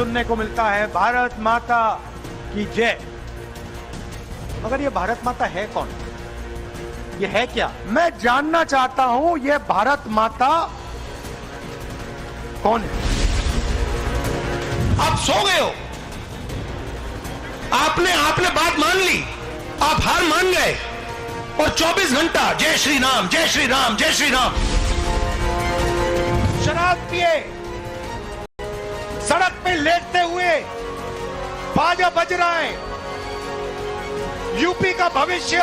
सुनने को मिलता है भारत माता की जय। मगर ये भारत माता है कौन? ये है क्या? मैं जानना चाहता हूं ये भारत माता कौन है? आप सो गए हो, आपने बात मान ली, आप हार मान गए और 24 घंटा जय श्री राम, जय श्री राम, जय श्री राम। शराब पिए सड़क पे लेटते हुए बाजा बज रहा है। यूपी का भविष्य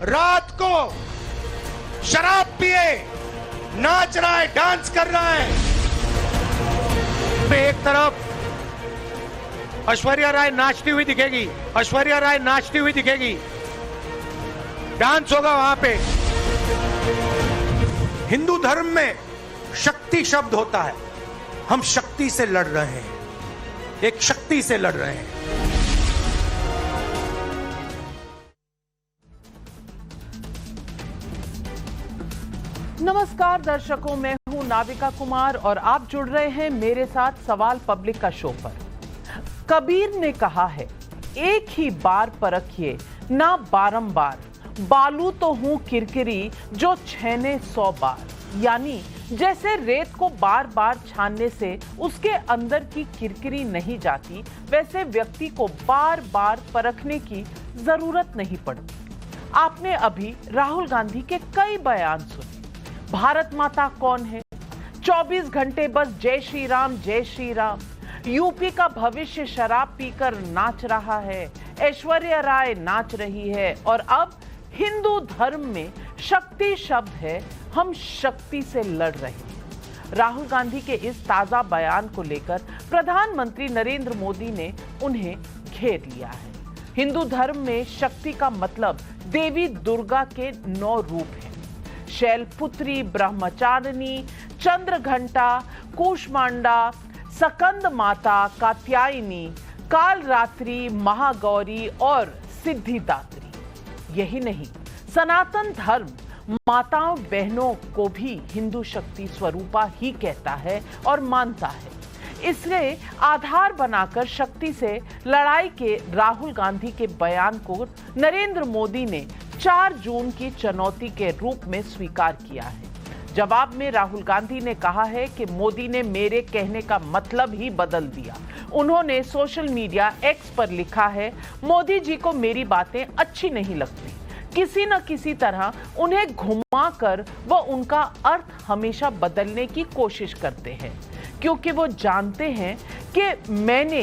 रात को शराब पिए नाच रहा है, डांस कर रहा है। एक तरफ ऐश्वर्या राय नाचती हुई दिखेगी, ऐश्वर्या राय नाचती हुई दिखेगी, डांस होगा वहां पे। हिंदू धर्म में शक्ति शब्द होता है। हम शक्ति से लड़ रहे हैं, एक शक्ति से लड़ रहे हैं। नमस्कार दर्शकों, मैं हूं नाविका कुमार और आप जुड़ रहे हैं मेरे साथ सवाल पब्लिक का शो पर। कबीर ने कहा है, एक ही बार परखिए ना बारंबार, बालू तो हूं किरकिरी जो छेने 100 बार। यानी जैसे रेत को बार बार छानने से उसके अंदर की किरकिरी नहीं जाती, वैसे व्यक्ति को बार बार परखने की जरूरत नहीं पड़ती। आपने अभी राहुल गांधी के कई बयान सुने। भारत माता कौन है? 24 घंटे बस जय श्री राम, जय श्री राम। यूपी का भविष्य शराब पीकर नाच रहा है, ऐश्वर्या राय नाच रही है और अब हिंदू धर्म में शक्ति शब्द है, हम शक्ति से लड़ रहे हैं। राहुल गांधी के इस ताजा बयान को लेकर प्रधानमंत्री नरेंद्र मोदी ने उन्हें घेर लिया है। हिंदू धर्म में शक्ति का मतलब देवी दुर्गा के 9 रूप हैं। शैलपुत्री, ब्रह्मचारिणी, चंद्रघंटा, कूष्मांडा, सकंद माता, कात्यायनी, कालरात्रि, महागौरी और सिद्धिदात्री। यही नहीं, सनातन धर्म माताओं बहनों को भी हिंदू शक्ति स्वरूपा ही कहता है और मानता है। इसलिए आधार बनाकर शक्ति से लड़ाई के राहुल गांधी के बयान को नरेंद्र मोदी ने 4 जून की चुनौती के रूप में स्वीकार किया है। जवाब में राहुल गांधी ने कहा है कि मोदी ने मेरे कहने का मतलब ही बदल दिया। उन्होंने सोशल मीडिया एक्स पर लिखा है, मोदी जी को मेरी बातें अच्छी नहीं लगती, किसी न किसी तरह उन्हें घुमाकर वो उनका अर्थ हमेशा बदलने की कोशिश करते हैं, क्योंकि वो जानते हैं कि मैंने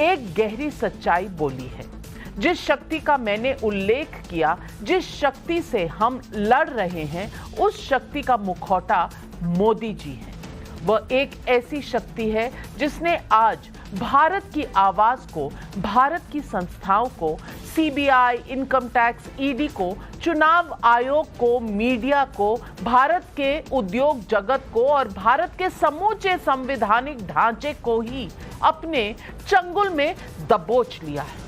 एक गहरी सच्चाई बोली है। जिस शक्ति का मैंने उल्लेख किया, जिस शक्ति से हम लड़ रहे हैं, उस शक्ति का मुखौटा मोदी जी है। वह एक ऐसी शक्ति है जिसने आज भारत की आवाज को, भारत की संस्थाओं को, सीबीआई, इनकम टैक्स, ईडी को, चुनाव आयोग को, मीडिया को, भारत के उद्योग जगत को और भारत के समूचे संवैधानिक ढांचे को ही अपने चंगुल में दबोच लिया है।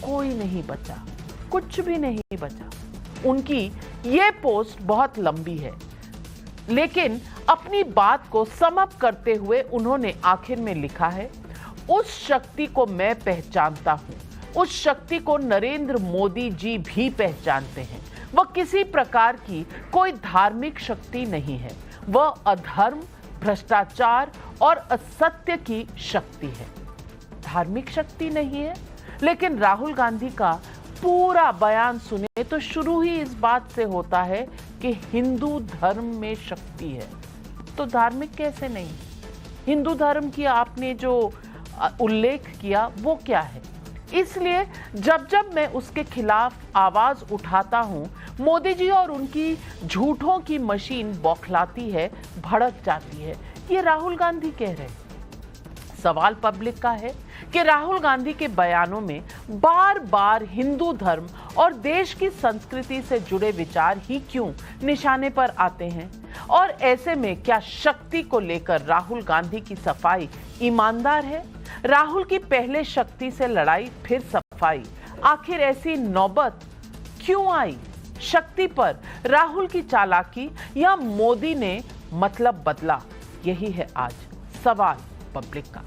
कोई नहीं बचा, कुछ भी नहीं बचा। उनकी ये पोस्ट बहुत लंबी है, लेकिन अपनी बात को सम अप करते हुए उन्होंने आखिर में लिखा है, उस शक्ति को मैं पहचानता हूं, उस शक्ति को नरेंद्र मोदी जी भी पहचानते हैं। वह किसी प्रकार की कोई धार्मिक शक्ति नहीं है, वह अधर्म, भ्रष्टाचार और असत्य की शक्ति है। धार्मिक शक्ति नहीं है। लेकिन राहुल गांधी का पूरा बयान सुने तो शुरू ही इस बात से होता है कि हिंदू धर्म में शक्ति है, तो धार्मिक कैसे नहीं? हिंदू धर्म की आपने जो उल्लेख किया वो क्या है? इसलिए जब जब मैं उसके खिलाफ आवाज उठाता हूं, मोदी जी और उनकी झूठों की मशीन बौखलाती है, भड़क जाती है। ये राहुल गांधी कह रहे हैं। सवाल पब्लिक का है कि राहुल गांधी के बयानों में बार बार हिंदू धर्म और देश की संस्कृति से जुड़े विचार ही क्यों निशाने पर आते हैं? और ऐसे में क्या शक्ति को लेकर राहुल गांधी की सफाई ईमानदार है? राहुल की पहले शक्ति से लड़ाई फिर सफाई, आखिर ऐसी नौबत क्यों आई? शक्ति पर राहुल की चालाकी या मोदी ने मतलब बदला? यही है आज सवाल पब्लिक का।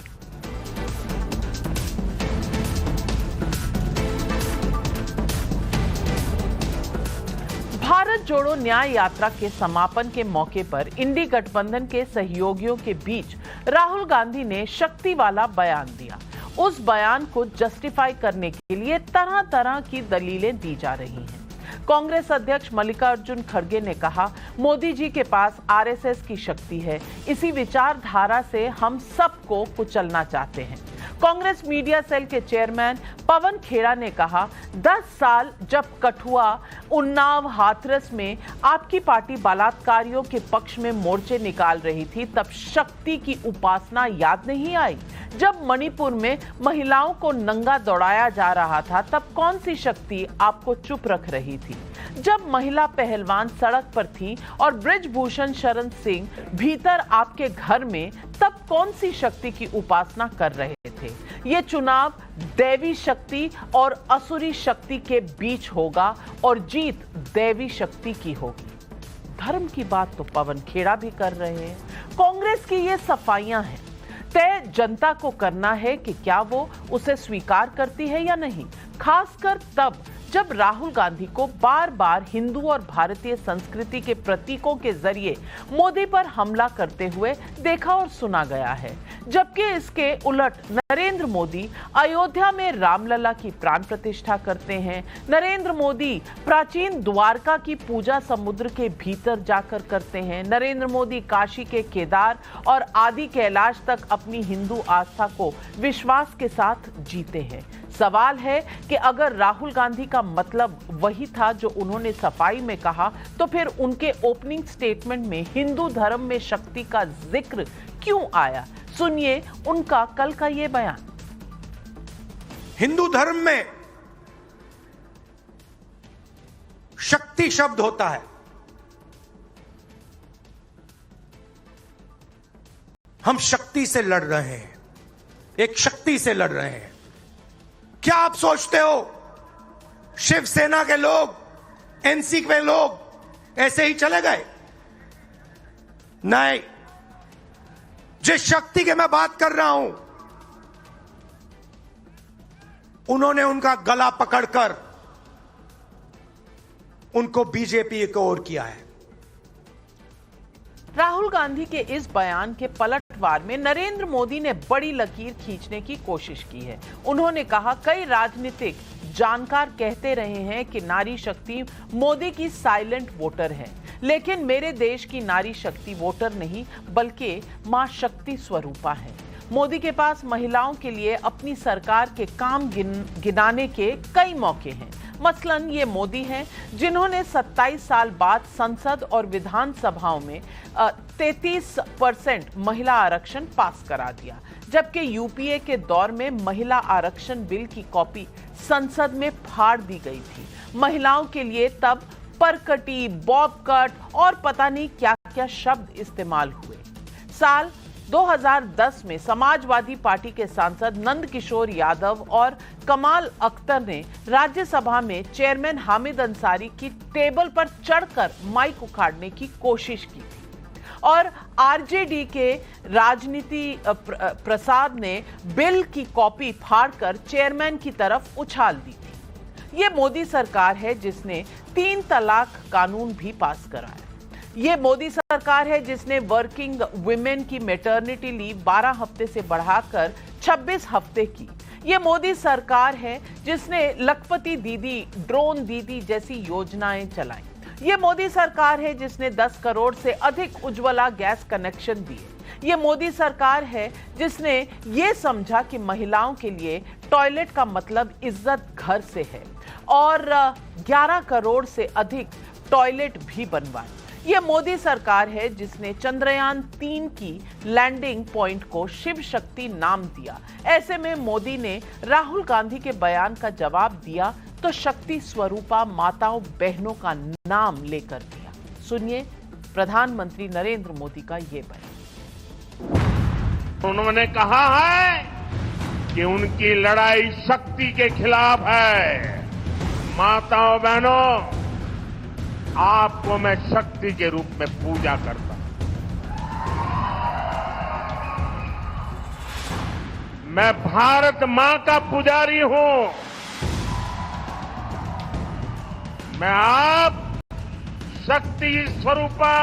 भारत जोड़ो न्याय यात्रा के समापन के मौके पर इंडी गठबंधन के सहयोगियों के बीच राहुल गांधी ने शक्ति वाला बयान दिया। उस बयान को जस्टिफाई करने के लिए तरह तरह की दलीलें दी जा रही हैं। कांग्रेस अध्यक्ष मल्लिकार्जुन खड़गे ने कहा, मोदी जी के पास आरएसएस की शक्ति है, इसी विचारधारा से हम सबको कुचलना चाहते हैं। कांग्रेस मीडिया सेल के चेयरमैन पवन खेड़ा ने कहा, 10 साल जब कठुआ, उन्नाव, हाथरस में आपकी पार्टी बलात्कारियों के पक्ष में मोर्चे निकाल रही थी, तब शक्ति की उपासना याद नहीं आई? जब मणिपुर में महिलाओं को नंगा दौड़ाया जा रहा था, तब कौन सी शक्ति आपको चुप रख रही थी? जब महिला पहलवान सड़क पर थी और ब्रिजभूषण शरण सिंह भीतर आपके घर में, तब कौन सी शक्ति की उपासना कर रहे थे? ये चुनाव दैवी शक्ति और असुरी शक्ति के बीच होगा और जीत दैवी शक्ति की होगी। धर्म की बात तो पवन खेड़ा भी कर रहे हैं। कांग्रेस की ये सफाइयां हैं। तय जनता को करना है कि क्या वो उसे स्वीकार करती है या नहीं, खासकर तब जब राहुल गांधी को बार बार हिंदू और भारतीय संस्कृति के प्रतीकों के जरिए मोदी पर हमला करते हुए देखा और सुना गया है। जबकि इसके उलट नरेंद्र मोदी अयोध्या में रामलला की प्राण प्रतिष्ठा करते हैं। नरेंद्र मोदी प्राचीन द्वारका की पूजा समुद्र के भीतर जाकर करते हैं। नरेंद्र मोदी काशी के केदार और आदि कैलाश तक अपनी हिंदू आस्था को विश्वास के साथ जीते हैं। सवाल है कि अगर राहुल गांधी का मतलब वही था जो उन्होंने सफाई में कहा, तो फिर उनके ओपनिंग स्टेटमेंट में हिंदू धर्म में शक्ति का जिक्र क्यों आया? सुनिए उनका कल का ये बयान। हिंदू धर्म में शक्ति शब्द होता है। हम शक्ति से लड़ रहे हैं, एक शक्ति से लड़ रहे हैं। क्या आप सोचते हो शिवसेना के लोग, एनसी के लोग ऐसे ही चले गए? नहीं, जिस शक्ति की मैं बात कर रहा हूं, उन्होंने उनका गला पकड़कर उनको बीजेपी की ओर किया है। राहुल गांधी के इस बयान के पलटवार में नरेंद्र मोदी ने बड़ी लकीर खींचने की कोशिश की है। उन्होंने कहा, कई राजनीतिक जानकार कहते रहे हैं कि नारी शक्ति मोदी की साइलेंट वोटर है, लेकिन मेरे देश की नारी शक्ति वोटर नहीं बल्कि मां शक्ति स्वरूपा है। मोदी के पास महिलाओं के लिए अपनी सरकार के काम गिनाने के कई मौके हैं। मसलन ये मोदी हैं जिन्होंने 27 साल बाद संसद और विधानसभाओं में 33% महिला आरक्षण पास करा दिया, जबकि यूपीए के दौर में महिला आरक्षण बिल की कॉपी संसद में फाड़ दी गई थी। महिलाओं के लिए तब परकटी, बॉब कट और पता नहीं क्या क्या शब्द इस्तेमाल हुए। साल 2010 में समाजवादी पार्टी के सांसद नंद किशोर यादव और कमाल अख्तर ने राज्यसभा में चेयरमैन हामिद अंसारी की टेबल पर चढ़कर माइक उखाड़ने की कोशिश की थी और आरजेडी के राजनीति प्रसाद ने बिल की कॉपी फाड़कर चेयरमैन की तरफ उछाल दी थी। ये मोदी सरकार है जिसने 3 तलाक कानून भी पास कराया। ये मोदी सरकार है जिसने वर्किंग वुमेन की मैटरनिटी लीव 12 हफ्ते से बढ़ाकर 26 हफ्ते की। ये मोदी सरकार है जिसने लखपति दीदी, ड्रोन दीदी जैसी योजनाएं चलाई। ये मोदी सरकार है जिसने 10 करोड़ से अधिक उज्ज्वला गैस कनेक्शन दिए। ये मोदी सरकार है जिसने ये समझा कि महिलाओं के लिए टॉयलेट का मतलब इज्जत घर से है और 11 करोड़ से अधिक टॉयलेट भी बनवाए। ये मोदी सरकार है जिसने चंद्रयान 3 की लैंडिंग पॉइंट को शिव शक्ति नाम दिया। ऐसे में मोदी ने राहुल गांधी के बयान का जवाब दिया तो शक्ति स्वरूपा माताओं बहनों का नाम लेकर दिया। सुनिए प्रधानमंत्री नरेंद्र मोदी का ये बयान। उन्होंने कहा है कि उनकी लड़ाई शक्ति के खिलाफ है। माताओं बहनों, आपको मैं शक्ति के रूप में पूजा करता हूं। मैं भारत मां का पुजारी हूं। मैं आप शक्ति स्वरूपा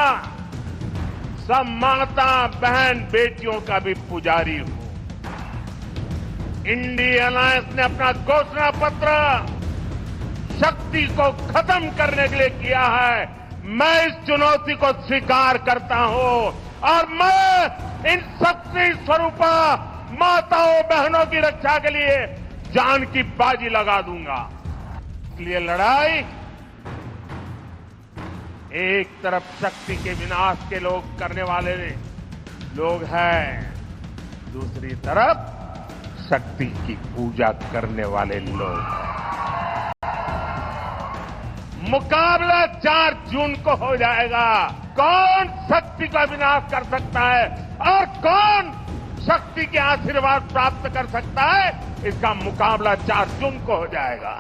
सब माता बहन बेटियों का भी पुजारी हूं। इंडिया अलायंस ने अपना घोषणा पत्र शक्ति को खत्म करने के लिए किया है। मैं इस चुनौती को स्वीकार करता हूं और मैं इन शक्ति स्वरूपा माताओं बहनों की रक्षा के लिए जान की बाजी लगा दूंगा। इसलिए लड़ाई एक तरफ शक्ति के विनाश के लोग करने वाले लोग हैं, दूसरी तरफ शक्ति की पूजा करने वाले लोग हैं। मुकाबला 4 जून को हो जाएगा। कौन शक्ति का विनाश कर सकता है और कौन शक्ति के आशीर्वाद प्राप्त कर सकता है, इसका मुकाबला 4 जून को हो जाएगा।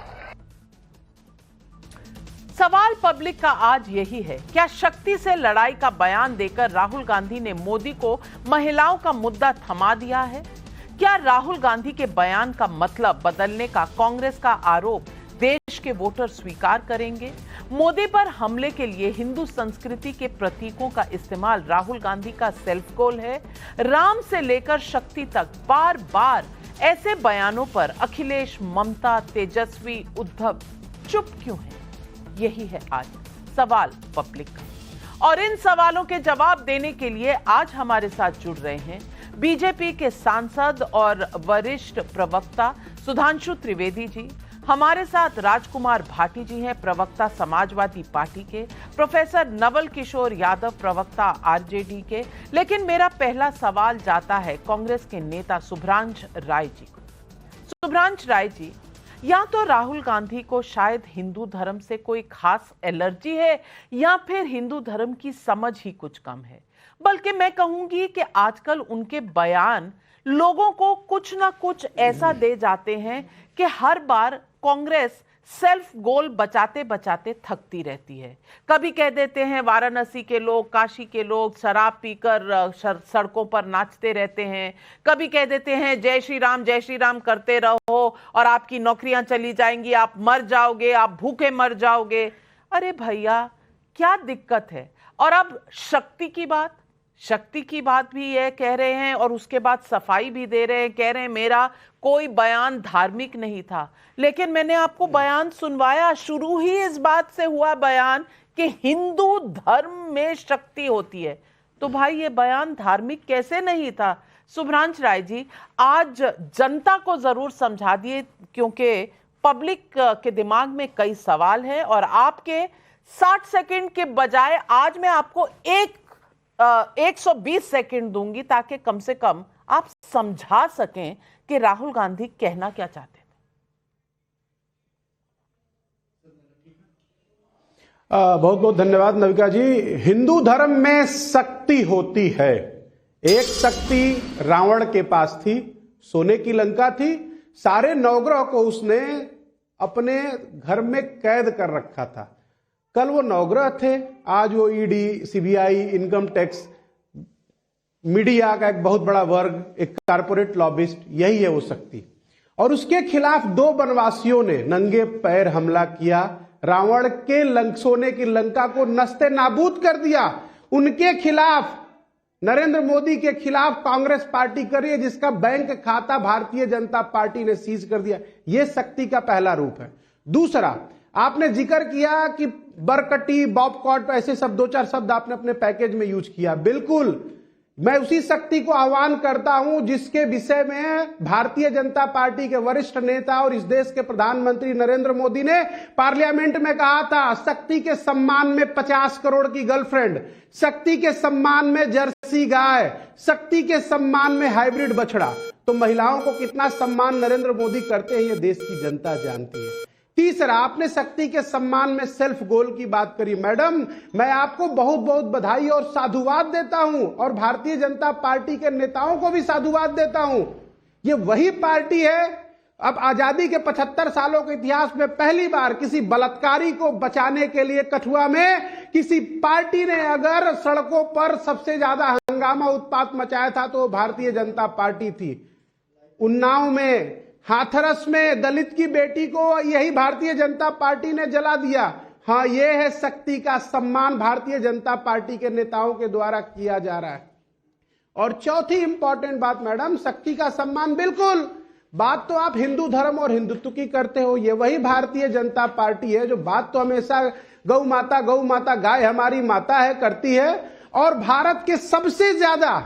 सवाल पब्लिक का आज यही है, क्या शक्ति से लड़ाई का बयान देकर राहुल गांधी ने मोदी को महिलाओं का मुद्दा थमा दिया है? क्या राहुल गांधी के बयान का मतलब बदलने का कांग्रेस का आरोप देश के वोटर स्वीकार करेंगे? मोदी पर हमले के लिए हिंदू संस्कृति के प्रतीकों का इस्तेमाल राहुल गांधी का सेल्फ गोल है? राम से लेकर शक्ति तक बार बार ऐसे बयानों पर अखिलेश, ममता, तेजस्वी, उद्धव चुप क्यों हैं? यही है आज सवाल पब्लिक का। और इन सवालों के जवाब देने के लिए आज हमारे साथ जुड़ रहे हैं बीजेपी के सांसद और वरिष्ठ प्रवक्ता सुधांशु त्रिवेदी जी। हमारे साथ राजकुमार भाटी जी हैं, प्रवक्ता समाजवादी पार्टी के, प्रोफेसर नवल किशोर यादव, प्रवक्ता आरजेडी के। लेकिन मेरा पहला सवाल जाता है कांग्रेस के नेता सुभ्रांश राय जी को। सुभ्रांश राय जी, या तो राहुल गांधी को शायद हिंदू धर्म से कोई खास एलर्जी है या फिर हिंदू धर्म की समझ ही कुछ कम है। बल्कि मैं कहूंगी कि आजकल उनके बयान लोगों को कुछ ना कुछ ऐसा दे जाते हैं कि हर बार कांग्रेस सेल्फ गोल बचाते बचाते थकती रहती है। कभी कह देते हैं वाराणसी के लोग, काशी के लोग शराब पीकर सड़कों पर नाचते रहते हैं। कभी कह देते हैं जय श्री राम करते रहो और आपकी नौकरियां चली जाएंगी, आप मर जाओगे, आप भूखे मर जाओगे। अरे भैया, क्या दिक्कत है? और अब शक्ति की बात भी ये कह रहे हैं और उसके बाद सफाई भी दे रहे हैं, कह रहे हैं मेरा कोई बयान धार्मिक नहीं था। लेकिन मैंने आपको बयान सुनवाया, शुरू ही इस बात से हुआ बयान कि हिंदू धर्म में शक्ति होती है। तो भाई ये बयान धार्मिक कैसे नहीं था? सुभ्रांश राय जी, आज जनता को जरूर समझा दिए, क्योंकि पब्लिक के दिमाग में कई सवाल हैं और आपके 60 सेकंड के बजाय आज मैं आपको 120 सेकंड दूंगी ताकि कम से कम आप समझा सकें कि राहुल गांधी कहना क्या चाहते थे। बहुत बहुत धन्यवाद नविका जी। हिंदू धर्म में शक्ति होती है। एक शक्ति रावण के पास थी, सोने की लंका थी, सारे नवग्रह को उसने अपने घर में कैद कर रखा था। कल वो नवग्रह थे, आज वो ED, CBI, income tax, media का एक बहुत बड़ा वर्ग, एक कारपोरेट लॉबिस्ट, यही है वो शक्ति। और उसके खिलाफ 2 वनवासियों ने नंगे पैर हमला किया, रावण के सोने की लंका को नस्ते नाबूद कर दिया। उनके खिलाफ, नरेंद्र मोदी के खिलाफ कांग्रेस पार्टी कर रही है, जिसका बैंक खाता भारतीय जनता पार्टी ने सीज कर दिया। यह शक्ति का पहला रूप है। दूसरा, आपने जिक्र किया कि बरकटी, बॉबकॉट, ऐसे सब 2-4 शब्द आपने अपने पैकेज में यूज किया। बिल्कुल, मैं उसी शक्ति को आह्वान करता हूं जिसके विषय में भारतीय जनता पार्टी के वरिष्ठ नेता और इस देश के प्रधानमंत्री नरेंद्र मोदी ने पार्लियामेंट में कहा था, शक्ति के सम्मान में 50 करोड़ की गर्लफ्रेंड, शक्ति के सम्मान में जर्सी गाय, शक्ति के सम्मान में हाइब्रिड बछड़ा। तो महिलाओं को कितना सम्मान नरेंद्र मोदी करते हैं, यह देश की जनता जानती है। तीसरा, आपने शक्ति के सम्मान में सेल्फ गोल की बात करी। मैडम, मैं आपको बहुत बहुत बधाई और साधुवाद देता हूं और भारतीय जनता पार्टी के नेताओं को भी साधुवाद देता हूं। ये वही पार्टी है, अब आजादी के 75 सालों के इतिहास में पहली बार किसी बलात्कारी को बचाने के लिए कठुआ में किसी पार्टी ने अगर सड़कों पर सबसे ज्यादा हंगामा उत्पात मचाया था तो भारतीय जनता पार्टी थी। उन्नाव में, हाथरस में दलित की बेटी को यही भारतीय जनता पार्टी ने जला दिया। हाँ, ये है शक्ति का सम्मान भारतीय जनता पार्टी के नेताओं के द्वारा किया जा रहा है। और चौथी इंपॉर्टेंट बात मैडम, शक्ति का सम्मान, बिल्कुल बात तो आप हिंदू धर्म और हिंदुत्व की करते हो, ये वही भारतीय जनता पार्टी है जो बात तो हमेशा गौ माता गाय हमारी माता है करती है, और भारत के सबसे ज्यादा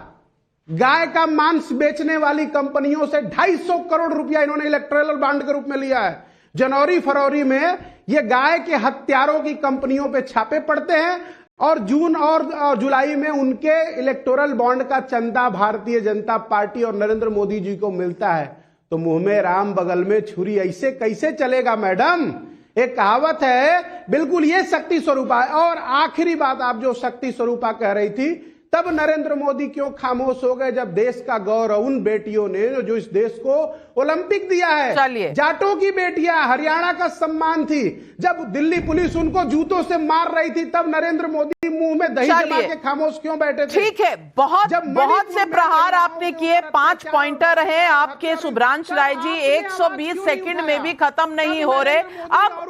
गाय का मांस बेचने वाली कंपनियों से 250 करोड़ रुपया इन्होंने इलेक्टोरल बॉन्ड के रूप में लिया है। जनवरी फरवरी में ये गाय के हत्यारों की कंपनियों पे छापे पड़ते हैं और जून और जुलाई में उनके इलेक्टोरल बॉन्ड का चंदा भारतीय जनता पार्टी और नरेंद्र मोदी जी को मिलता है। तो मुंह में राम बगल में छुरी, ऐसे कैसे चलेगा मैडम? एक कहावत है, बिल्कुल ये शक्ति स्वरूपा है। और आखिरी बात, आप जो शक्ति स्वरूपा कह रही थी, तब नरेंद्र मोदी क्यों खामोश हो गए जब देश का गौरव उन बेटियों ने जो इस देश को ओलंपिक दिया है, जाटों की बेटियां, हरियाणा का सम्मान थी, जब दिल्ली पुलिस उनको जूतों से मार रही थी तब नरेंद्र मोदी मुंह में दही जमा के खामोश क्यों बैठे थे? ठीक है, बहुत से प्रहार आपने किए, 5 पॉइंटर हैं आपके शुभ्रांश राय जी, 120 सेकंड में भी खत्म नहीं हो रहे।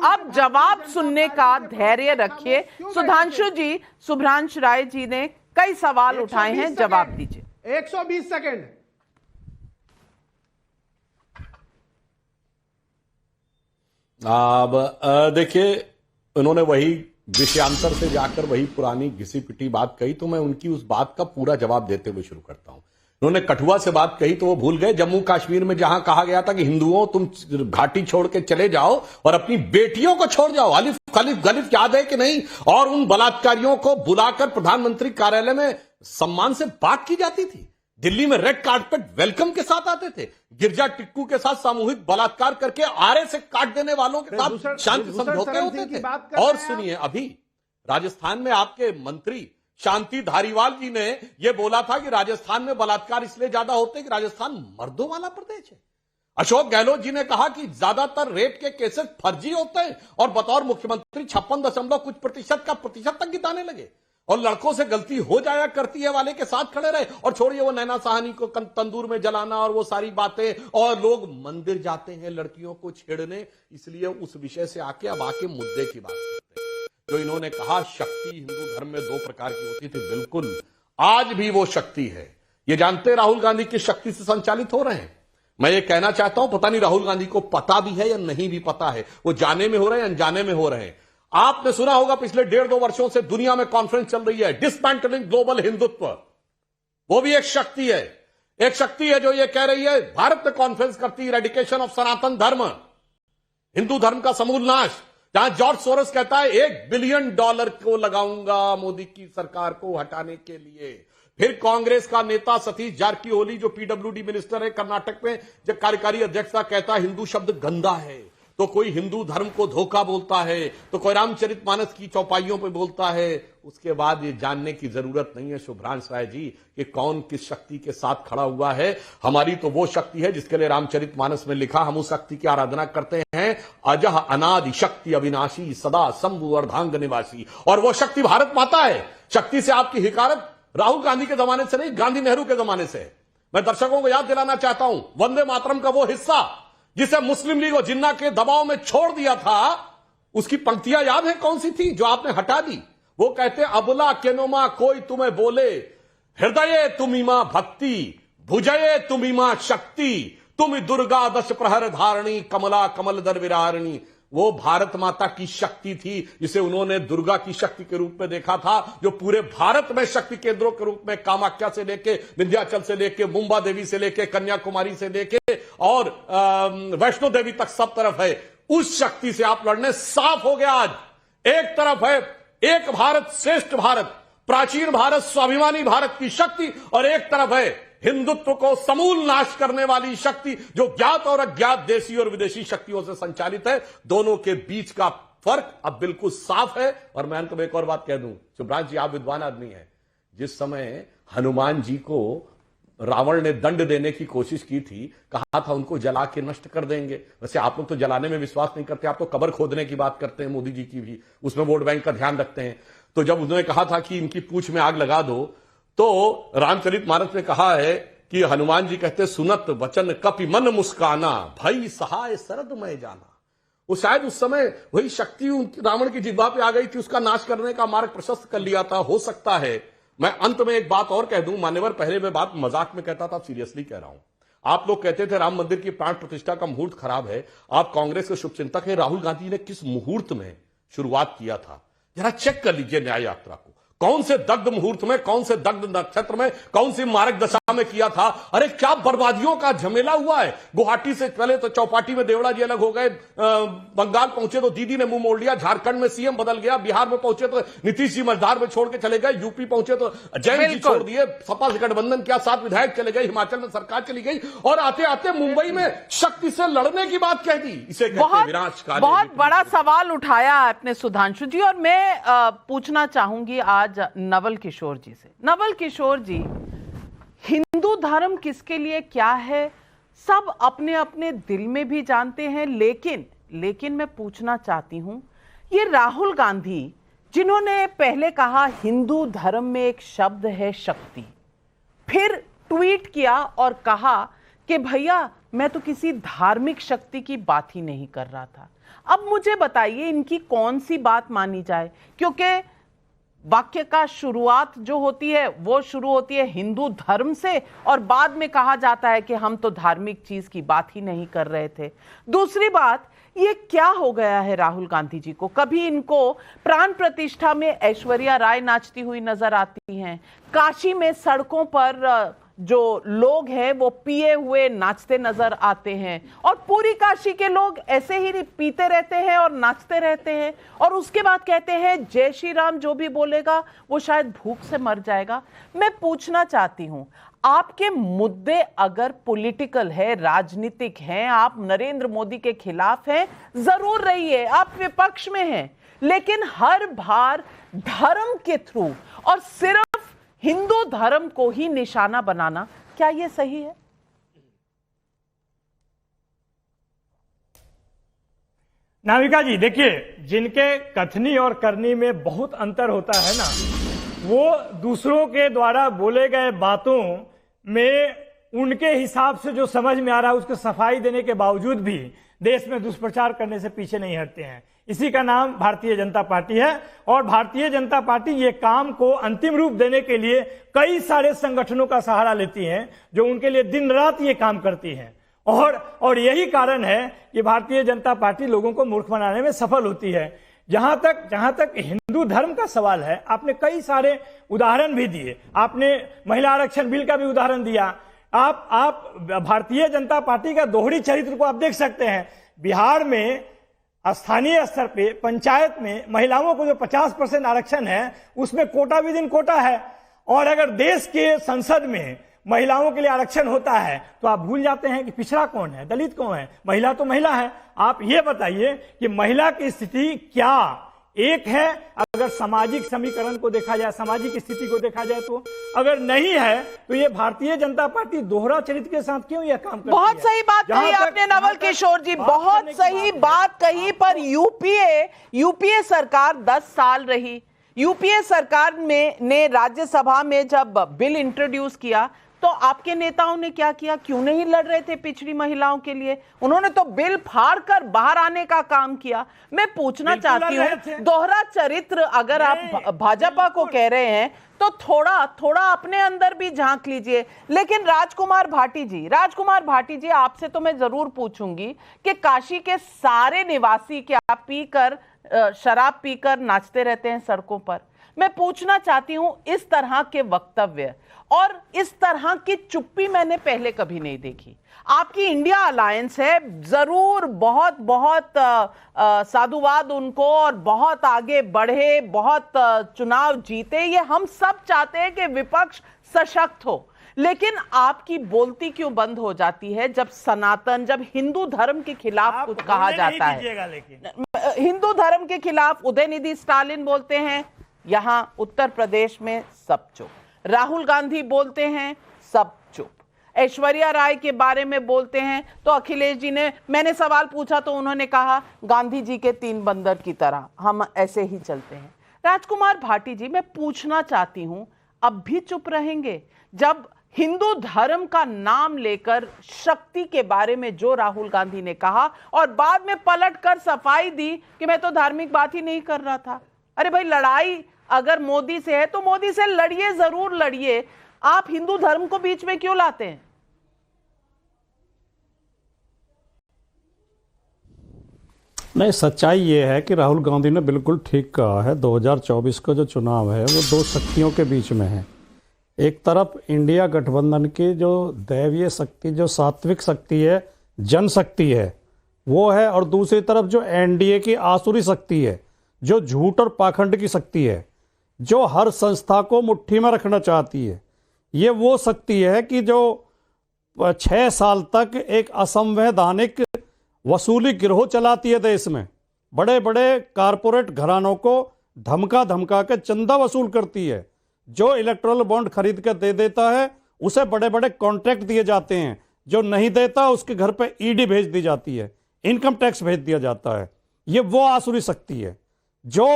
अब जवाब सुनने का धैर्य रखिए। सुधांशु जी, शुभ्रांश राय जी ने कई सवाल उठाए हैं, जवाब दीजिए। 120 सेकंड। अब देखिए, उन्होंने वही विषयांतर से जाकर वही पुरानी घिसी पिटी बात कही, तो मैं उनकी उस बात का पूरा जवाब देते हुए शुरू करता हूं। उन्होंने कठुआ से बात कही तो वो भूल गए जम्मू कश्मीर में जहां कहा गया था कि हिंदुओं तुम घाटी छोड़ के चले जाओ और अपनी बेटियों को छोड़ जाओ। गलिफ याद है कि नहीं? और उन बलात्कारियों को बुलाकर प्रधानमंत्री कार्यालय में सम्मान से बात की जाती थी। दिल्ली में रेड कार्पेट वेलकम के साथ आते थे। गिरजा टिक्कू के साथ सामूहिक बलात्कार करके आरे से काट देने वालों के साथ शांति समझौते होते थे। और सुनिए, अभी राजस्थान में आपके मंत्री शांति धारीवाल जी ने यह बोला था कि राजस्थान में बलात्कार इसलिए ज्यादा होते हैं कि राजस्थान मर्दों वाला प्रदेश है। अशोक गहलोत जी ने कहा कि ज्यादातर रेप के केसेस फर्जी होते हैं और बतौर मुख्यमंत्री 56% का प्रतिशत तक गिनाने लगे और लड़कों से गलती हो जाया करती है वाले के साथ खड़े रहे। और छोड़िए वो नैना साहनी को तंदूर में जलाना और वो सारी बातें, और लोग मंदिर जाते हैं लड़कियों को छेड़ने। इसलिए उस विषय से आके अब आके मुद्दे की बात करते हैं। जो इन्होंने कहा शक्ति हिंदू धर्म में 2 प्रकार की होती थी, बिल्कुल आज भी वो शक्ति है। ये जानते राहुल गांधी की शक्ति से संचालित हो रहे हैं। मैं ये कहना चाहता हूं, पता नहीं राहुल गांधी को पता भी है या नहीं भी पता है, वो जाने में हो रहे हैं अनजाने में हो रहे हैं। आपने सुना होगा पिछले 1.5-2 वर्षों से दुनिया में कॉन्फ्रेंस चल रही है डिसमेंटलिंग ग्लोबल हिंदुत्व। वो भी एक शक्ति है। एक शक्ति है जो ये कह रही है भारत में कॉन्फ्रेंस करती है इरेडिकेशन ऑफ सनातन धर्म, हिंदू धर्म का समूल नाश। जहां जॉर्ज सोरोस कहता है $1 बिलियन को लगाऊंगा मोदी की सरकार को हटाने के लिए। फिर कांग्रेस का नेता सतीश जारकीहोली जो पीडब्ल्यूडी मिनिस्टर है कर्नाटक में, जब कार्यकारी अध्यक्ष का कहता है हिंदू शब्द गंदा है, तो कोई हिंदू धर्म को धोखा बोलता है, तो कोई रामचरितमानस की चौपाइयों पे बोलता है। उसके बाद ये जानने की जरूरत नहीं है शुभ्रांश राय जी कि कौन किस शक्ति के साथ खड़ा हुआ है। हमारी तो वो शक्ति है जिसके लिए रामचरितमानस में लिखा, हम उस शक्ति की आराधना करते हैं, अजह अनादि शक्ति अविनाशी सदा शंभु अर्धांग निवासी। और वो शक्ति भारत माता है। शक्ति से आपकी हिकारत राहुल गांधी के जमाने से नहीं, गांधी नेहरू के जमाने से। मैं दर्शकों को याद दिलाना चाहता हूं, वंदे मातरम का वो हिस्सा जिसे मुस्लिम लीग और जिन्ना के दबाव में छोड़ दिया था, उसकी पंक्तियां याद है कौन सी थी जो आपने हटा दी? वो कहते अबला केनोमा कोई तुम्हें बोले, हृदय तुमिमा भक्ति, भुजये तुमिमा शक्ति, तुम दुर्गा 10 प्रहर धारणी, कमला कमल दर विरारणी। वो भारत माता की शक्ति थी जिसे उन्होंने दुर्गा की शक्ति के रूप में देखा था, जो पूरे भारत में शक्ति केंद्रों के रूप में कामाख्या से लेके, विंध्याचल से लेके, मुंबा देवी से लेके, कन्याकुमारी से लेके और वैष्णो देवी तक सब तरफ है। उस शक्ति से आप लड़ने साफ हो गया। आज एक तरफ है एक भारत श्रेष्ठ भारत, प्राचीन भारत, स्वाभिमानी भारत की शक्ति, और एक तरफ है हिंदुत्व को समूल नाश करने वाली शक्ति जो ज्ञात और अज्ञात देशी और विदेशी शक्तियों से संचालित है। दोनों के बीच का फर्क अब बिल्कुल साफ है। और मैं अंत में एक और बात कह दूं, शुभ्रांश जी आप विद्वान आदमी हैं, जिस समय हनुमान जी को रावण ने दंड देने की कोशिश की थी, कहा था उनको जला के नष्ट कर देंगे। वैसे आप लोग तो जलाने में विश्वास नहीं करते, आप तो कब्र खोदने की बात करते हैं, मोदी जी की भी उसमें वोट बैंक का ध्यान रखते हैं। तो जब उन्होंने कहा था कि इनकी पूंछ में आग लगा दो, तो रामचरितमानस में कहा है कि हनुमान जी कहते सुनत वचन कपि मन मुस्काना, भई सहाय शरद मैं जाना। वो शायद उस समय वही शक्ति रावण की जिह्वा पे आ गई थी, उसका नाश करने का मार्ग प्रशस्त कर लिया था। हो सकता है। मैं अंत में एक बात और कह दूं मान्यवर, पहले मैं बात मजाक में कहता था, सीरियसली कह रहा हूं। आप लोग कहते थे राम मंदिर की प्राण प्रतिष्ठा का मुहूर्त खराब है। आप कांग्रेस के शुभचिंतक हैं, राहुल गांधी ने किस मुहूर्त में शुरुआत किया था जरा चेक कर लीजिए न्याय यात्रा को। कौन से दग्ध मुहूर्त में, कौन से दग्ध नक्षत्र में, कौन सी मारक दशा में किया था। अरे क्या बर्बादियों का झमेला हुआ है। गुवाहाटी से पहले तो चौपाटी में देवड़ा जी अलग हो गए, बंगाल पहुंचे तो दीदी ने मुंह मोड़ लिया, झारखंड में सीएम बदल गया, बिहार में पहुंचे तो नीतीश जी मझधार में छोड़ के चले गए, यूपी पहुंचे तो जैन जी छोड़ दिए, सपा से गठबंधन किया, 7 विधायक चले गए, हिमाचल में सरकार चली गई और आते आते मुंबई में शक्ति से लड़ने की बात कह दी। इसे विनाशकारी बहुत बड़ा सवाल उठाया आपने सुधांशु जी। और मैं पूछना चाहूंगी आज नवल किशोर जी से। नवल किशोर जी, हिंदू धर्म किसके लिए क्या है सब अपने अपने दिल में भी जानते हैं, लेकिन मैं पूछना चाहती हूं, ये राहुल गांधी जिन्होंने पहले कहा हिंदू धर्म में एक शब्द है शक्ति, फिर ट्वीट किया और कहा कि भैया मैं तो किसी धार्मिक शक्ति की बात ही नहीं कर रहा था। अब मुझे बताइए इनकी कौन सी बात मानी जाए, क्योंकि वाक्य का शुरुआत जो होती है वो शुरू होती है हिंदू धर्म से और बाद में कहा जाता है कि हम तो धार्मिक चीज की बात ही नहीं कर रहे थे। दूसरी बात, ये क्या हो गया है राहुल गांधी जी को? कभी इनको प्राण प्रतिष्ठा में ऐश्वर्या राय नाचती हुई नजर आती हैं, काशी में सड़कों पर जो लोग हैं वो पिए हुए नाचते नजर आते हैं और पूरी काशी के लोग ऐसे ही पीते रहते हैं और नाचते रहते हैं और उसके बाद कहते हैं जय श्री राम, जो भी बोलेगा वो शायद भूख से मर जाएगा। मैं पूछना चाहती हूं, आपके मुद्दे अगर पॉलिटिकल है, राजनीतिक हैं, आप नरेंद्र मोदी के खिलाफ हैं, जरूर रहिए, आप विपक्ष में हैं, लेकिन हर बार धर्म के थ्रू और सिर्फ हिंदू धर्म को ही निशाना बनाना, क्या यह सही है? नाविका जी देखिए, जिनके कथनी और करनी में बहुत अंतर होता है ना, वो दूसरों के द्वारा बोले गए बातों में उनके हिसाब से जो समझ में आ रहा है उसको सफाई देने के बावजूद भी देश में दुष्प्रचार करने से पीछे नहीं हटते हैं। इसी का नाम भारतीय जनता पार्टी है और भारतीय जनता पार्टी ये काम को अंतिम रूप देने के लिए कई सारे संगठनों का सहारा लेती है जो उनके लिए दिन रात ये काम करती हैं और यही कारण है कि भारतीय जनता पार्टी लोगों को मूर्ख बनाने में सफल होती है। जहां तक हिंदू धर्म का सवाल है, आपने कई सारे उदाहरण भी दिए, आपने महिला आरक्षण बिल का भी उदाहरण दिया। आप भारतीय जनता पार्टी का दोहरी चरित्र को आप देख सकते हैं। बिहार में स्थानीय स्तर पे पंचायत में महिलाओं को जो 50% आरक्षण है उसमें कोटा विद इन कोटा है, और अगर देश के संसद में महिलाओं के लिए आरक्षण होता है तो आप भूल जाते हैं कि पिछड़ा कौन है, दलित कौन है, महिला तो महिला है। आप ये बताइए कि महिला की स्थिति क्या एक है अगर सामाजिक समीकरण को देखा जाए, सामाजिक स्थिति को देखा जाए तो? अगर नहीं है तो ये भारतीय जनता पार्टी दोहरा चरित्र के साथ क्यों यह काम करती है? बहुत सही बात कही आपने नवल किशोर जी, बहुत सही बात कही। पर यूपीए सरकार 10 साल रही। यूपीए सरकार ने राज्यसभा में जब बिल इंट्रोड्यूस किया तो आपके नेताओं ने क्या किया? क्यों नहीं लड़ रहे थे पिछड़ी महिलाओं के लिए? उन्होंने तो बिल फाड़कर बाहर आने का काम किया। मैं पूछना चाहती हूँ, दोहरा चरित्र अगर आप भाजपा को कह रहे हैं तो थोड़ा अपने अंदर भी झांक लीजिए। लेकिन राजकुमार भाटी जी आपसे तो मैं जरूर पूछूंगी कि काशी के सारे निवासी क्या शराब पीकर नाचते रहते हैं सड़कों पर? मैं पूछना चाहती हूं, इस तरह के वक्तव्य और इस तरह की चुप्पी मैंने पहले कभी नहीं देखी। आपकी इंडिया अलायंस है, जरूर बहुत साधुवाद उनको और बहुत आगे बढ़े, बहुत चुनाव जीते, ये हम सब चाहते हैं कि विपक्ष सशक्त हो। लेकिन आपकी बोलती क्यों बंद हो जाती है जब हिंदू धर्म के खिलाफ कुछ कहा जाता है? हिंदू धर्म के खिलाफ उदयनिधि स्टालिन बोलते हैं, यहां उत्तर प्रदेश में सब चुप। राहुल गांधी बोलते हैं, सब चुप। ऐश्वर्या राय के बारे में बोलते हैं तो अखिलेश जी ने, मैंने सवाल पूछा तो उन्होंने कहा गांधी जी के 3 बंदर की तरह हम ऐसे ही चलते हैं। राजकुमार भाटी जी, मैं पूछना चाहती हूं, अब भी चुप रहेंगे जब हिंदू धर्म का नाम लेकर शक्ति के बारे में जो राहुल गांधी ने कहा और बाद में पलटकर सफाई दी कि मैं तो धार्मिक बात ही नहीं कर रहा था। अरे भाई, लड़ाई अगर मोदी से है तो मोदी से लड़िए, जरूर लड़िए। आप हिंदू धर्म को बीच में क्यों लाते हैं? नहीं, सच्चाई ये है कि राहुल गांधी ने बिल्कुल ठीक कहा है। 2024 का जो चुनाव है वो दो शक्तियों के बीच में है। एक तरफ इंडिया गठबंधन की जो दैवीय शक्ति, जो सात्विक शक्ति है, जनशक्ति है, वो है, और दूसरी तरफ जो एनडीए की आसुरी शक्ति है, जो झूठ और पाखंड की शक्ति है, जो हर संस्था को मुट्ठी में रखना चाहती है। ये वो शक्ति है कि जो 6 साल तक एक असंवैधानिक वसूली गिरोह चलाती है देश में, बड़े बड़े कारपोरेट घरानों को धमका धमका के चंदा वसूल करती है। जो इलेक्टोरल बॉन्ड खरीद कर दे देता है उसे बड़े बड़े कॉन्ट्रैक्ट दिए जाते हैं, जो नहीं देता उसके घर पे ईडी भेज दी जाती है, इनकम टैक्स भेज दिया जाता है। ये वो आसुरी शक्ति है। जो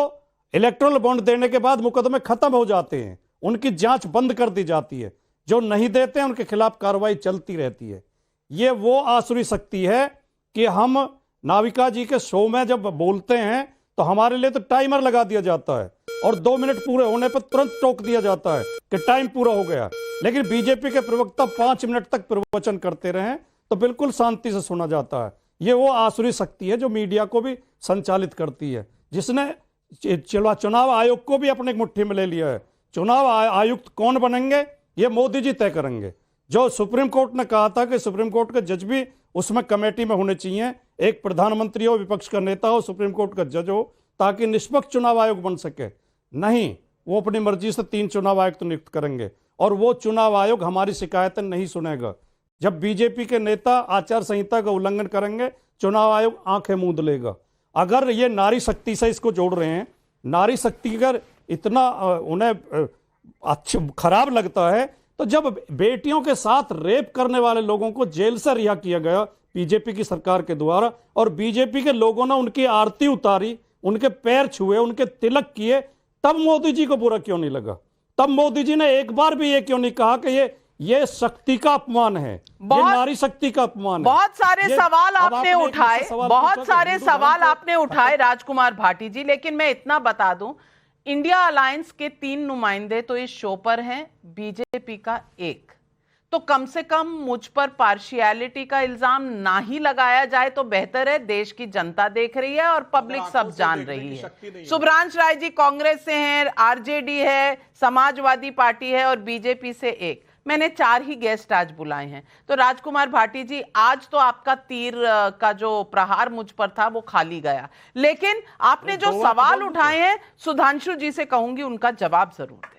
इलेक्टोरल बॉन्ड देने के बाद मुकदमे खत्म हो जाते हैं, उनकी जांच बंद कर दी जाती है, जो नहीं देते हैं उनके खिलाफ कार्रवाई चलती रहती है। ये वो आसुरी शक्ति है कि हम नाविका जी के शो में जब बोलते हैं तो हमारे लिए तो टाइमर लगा दिया जाता है और 2 मिनट पूरे होने पर तुरंत टोक दिया जाता है कि टाइम पूरा हो गया। लेकिन बीजेपी के प्रवक्ता 5 मिनट तक प्रवचन करते रहे तो बिल्कुल शांति से सुना जाता है। ये वो आसुरी शक्ति है जो मीडिया को भी संचालित करती है, जिसने चुनाव आयोग को भी अपने मुट्ठी में ले लिया है। चुनाव आयुक्त कौन बनेंगे ये मोदी जी तय करेंगे। जो सुप्रीम कोर्ट ने कहा था कि सुप्रीम कोर्ट के जज भी उसमें कमेटी में होने चाहिए, एक प्रधानमंत्री हो, विपक्ष का नेता हो, सुप्रीम कोर्ट का जज हो, ताकि निष्पक्ष चुनाव आयोग बन सके। नहीं, वो अपनी मर्जी से 3 चुनाव आयुक्त नियुक्त करेंगे और वो चुनाव आयोग हमारी शिकायतें नहीं सुनेगा। जब बीजेपी के नेता आचार संहिता का उल्लंघन करेंगे, चुनाव आयोग आंखें मूंद लेगा। अगर ये नारी शक्ति से इसको जोड़ रहे हैं, नारी शक्ति अगर इतना उन्हें अच्छा खराब लगता है, तो जब बेटियों के साथ रेप करने वाले लोगों को जेल से रिहा किया गया बीजेपी की सरकार के द्वारा, और बीजेपी के लोगों ने उनकी आरती उतारी, उनके पैर छुए, उनके तिलक किए, तब मोदी जी को बुरा क्यों नहीं लगा? तब मोदी जी ने एक बार भी ये क्यों नहीं कहा कि ये शक्ति का अपमान है, ये नारी शक्ति का अपमान है? बहुत सारे सवाल आपने उठाए, बहुत सारे सवाल आपने उठाए राजकुमार भाटी जी, लेकिन मैं इतना बता दूं, इंडिया अलायंस के 3 नुमाइंदे तो इस शो पर हैं, बीजेपी का 1। तो कम से कम मुझ पर पार्शियलिटी का इल्जाम ना ही लगाया जाए तो बेहतर है। देश की जनता देख रही है और पब्लिक सब जान रही है। शुभ्रांश राय जी कांग्रेस से हैं, आरजेडी है, समाजवादी पार्टी है और बीजेपी से 1। मैंने 4 ही गेस्ट आज बुलाए हैं। तो राजकुमार भाटी जी, आज तो आपका तीर का जो प्रहार मुझ पर था वो खाली गया, लेकिन आपने जो सवाल उठाए हैं, सुधांशु जी से कहूंगी उनका जवाब जरूर दे।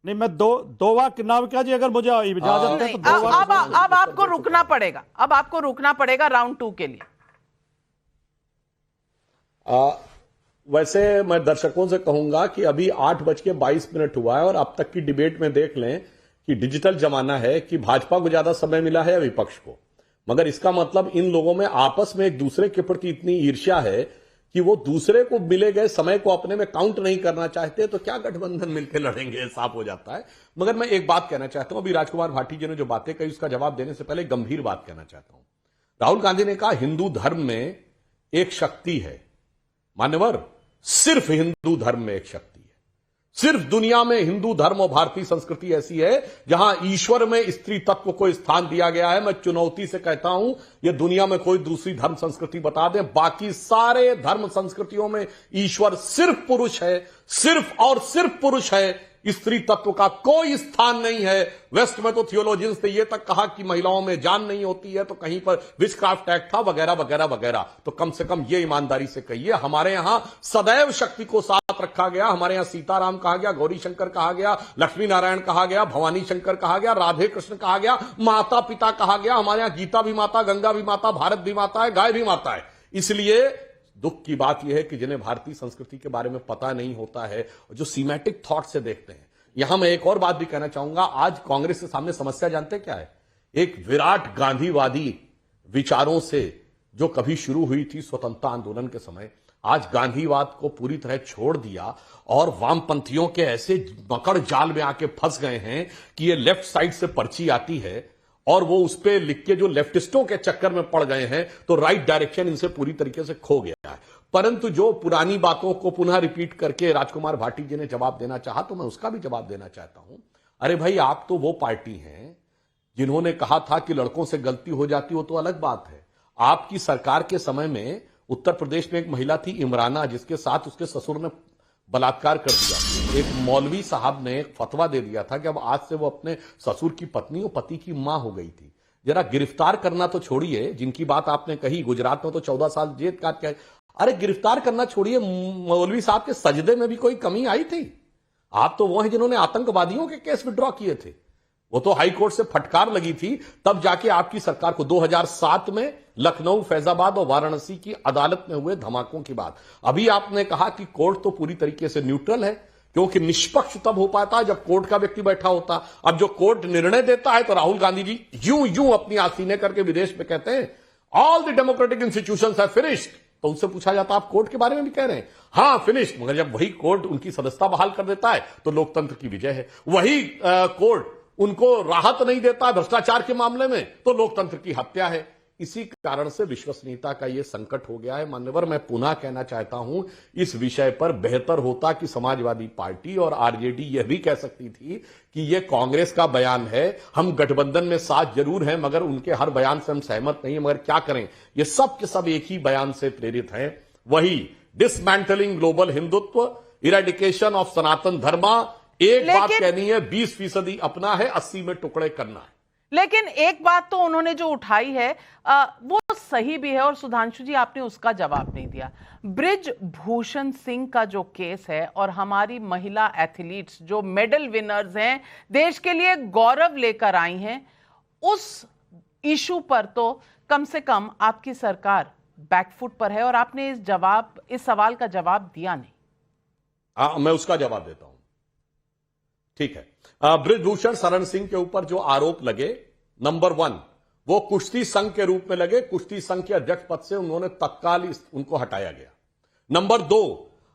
नहीं, मैं दो वाक्य नाविका जी अगर मुझे इजाजत है तो अब आपको रुकना पड़ेगा, अब आपको रुकना पड़ेगा राउंड 2 के लिए। वैसे मैं दर्शकों से कहूंगा कि अभी 8:22 हुआ है और अब तक की डिबेट में देख लें कि डिजिटल जमाना है कि भाजपा को ज्यादा समय मिला है या विपक्ष को। मगर इसका मतलब इन लोगों में आपस में एक दूसरे के प्रति इतनी ईर्ष्या है कि वो दूसरे को मिले गए समय को अपने में काउंट नहीं करना चाहते, तो क्या गठबंधन मिलकर लड़ेंगे, साफ हो जाता है। मगर मैं एक बात कहना चाहता हूं, अभी राजकुमार भाटी जी ने जो बातें कही उसका जवाब देने से पहले गंभीर बात कहना चाहता हूं। राहुल गांधी ने कहा हिंदू धर्म में एक शक्ति है। मान्यवर, सिर्फ हिंदू धर्म में एक शक्ति है। सिर्फ दुनिया में हिंदू धर्म और भारतीय संस्कृति ऐसी है जहां ईश्वर में स्त्री तत्व को स्थान दिया गया है। मैं चुनौती से कहता हूं, यह दुनिया में कोई दूसरी धर्म संस्कृति बता दें, बाकी सारे धर्म संस्कृतियों में ईश्वर सिर्फ पुरुष है, सिर्फ और सिर्फ पुरुष है, स्त्री तत्व का कोई स्थान नहीं है। वेस्ट में तो थियोलॉजियंस ने यह तक कहा कि महिलाओं में जान नहीं होती है, तो कहीं पर विचक्राफ्ट एक्ट था वगैरह वगैरह वगैरह। तो कम से कम यह ईमानदारी से कहिए, हमारे यहां सदैव शक्ति को साथ रखा गया। हमारे यहां सीताराम कहा गया, गौरी शंकर कहा गया, लक्ष्मी नारायण कहा गया, भवानी शंकर कहा गया, राधे कृष्ण कहा गया, माता पिता कहा गया। हमारे यहां गीता भी माता, गंगा भी माता, भारत भी माता है, गाय भी माता है। इसलिए दुख की बात यह है कि जिन्हें भारतीय संस्कृति के बारे में पता नहीं होता है, जो सीमेटिक थॉट से देखते हैं। यहां मैं एक और बात भी कहना चाहूंगा, आज कांग्रेस के सामने समस्या जानते क्या है? एक विराट गांधीवादी विचारों से जो कभी शुरू हुई थी स्वतंत्रता आंदोलन के समय, आज गांधीवाद को पूरी तरह छोड़ दिया और वामपंथियों के ऐसे मकड़ जाल में आके फंस गए हैं कि ये लेफ्ट साइड से पर्ची आती है और वो उस पर लिख के जो लेफ्टिस्टों के चक्कर में पड़ गए हैं तो राइट डायरेक्शन इनसे पूरी तरीके से खो गया है। परंतु जो पुरानी बातों को पुनः रिपीट करके राजकुमार भाटी जी ने जवाब देना चाहा तो मैं उसका भी जवाब देना चाहता हूं। अरे भाई, आप तो वो पार्टी हैं जिन्होंने कहा था कि लड़कों से गलती हो जाती हो तो अलग बात है। आपकी सरकार के समय में उत्तर प्रदेश में एक महिला थी इमराना, जिसके साथ उसके ससुर ने बलात्कार कर दिया। एक मौलवी साहब ने एक फतवा दे दिया था कि अब आज से वो अपने ससुर की पत्नी और पति की मां हो गई थी। जरा गिरफ्तार करना तो छोड़िए, जिनकी बात आपने कही गुजरात में तो 14 साल जेल काट के, अरे गिरफ्तार करना छोड़िए, मौलवी साहब के सजदे में भी कोई कमी आई थी? आप तो वो हैं जिन्होंने आतंकवादियों के केस विड्रॉ किए थे। वो तो हाई कोर्ट से फटकार लगी थी, तब जाके आपकी सरकार को 2007 में लखनऊ, फैजाबाद और वाराणसी की अदालत में हुए धमाकों की बात। अभी आपने कहा कि कोर्ट तो पूरी तरीके से न्यूट्रल है, क्योंकि निष्पक्ष तब हो पाता है जब कोर्ट का व्यक्ति बैठा होता। अब जो कोर्ट निर्णय देता है तो राहुल गांधी जी यूं अपनी आसीने करके विदेश में कहते हैं all the democratic institutions have finished. तो उनसे पूछा जाता आप कोर्ट के बारे में भी कह रहे हैं? हां फिनिश्ड। मगर जब वही कोर्ट उनकी सदस्यता बहाल कर देता है तो लोकतंत्र की विजय है। वही कोर्ट उनको राहत नहीं देता भ्रष्टाचार के मामले में तो लोकतंत्र की हत्या है। इसी कारण से विश्वसनीयता का यह संकट हो गया है। मान्यवर, मैं पुनः कहना चाहता हूं, इस विषय पर बेहतर होता कि समाजवादी पार्टी और आरजेडी यह भी कह सकती थी कि यह कांग्रेस का बयान है, हम गठबंधन में साथ जरूर हैं मगर उनके हर बयान से हम सहमत नहीं है, मगर क्या करें, ये सब के सब एक ही बयान से प्रेरित हैं। वही dismantling global Hindutva, eradication of Sanatan Dharma. एक बात कहनी है, 20% अपना है, 80 में टुकड़े करना है। लेकिन एक बात तो उन्होंने जो उठाई है वो सही भी है, और सुधांशु जी आपने उसका जवाब नहीं दिया। बृजभूषण सिंह का जो केस है और हमारी महिला एथलीट्स जो मेडल विनर्स हैं, देश के लिए गौरव लेकर आई हैं, उस इशू पर तो कम से कम आपकी सरकार बैकफुट पर है और आपने इस सवाल का जवाब दिया नहीं। मैं उसका जवाब देता हूं, ठीक है। बृजभूषण शरण सिंह के ऊपर जो आरोप लगे, नंबर 1 वो कुश्ती संघ के रूप में लगे। कुश्ती संघ के अध्यक्ष पद से उन्होंने तत्काल उनको हटाया गया। नंबर 2,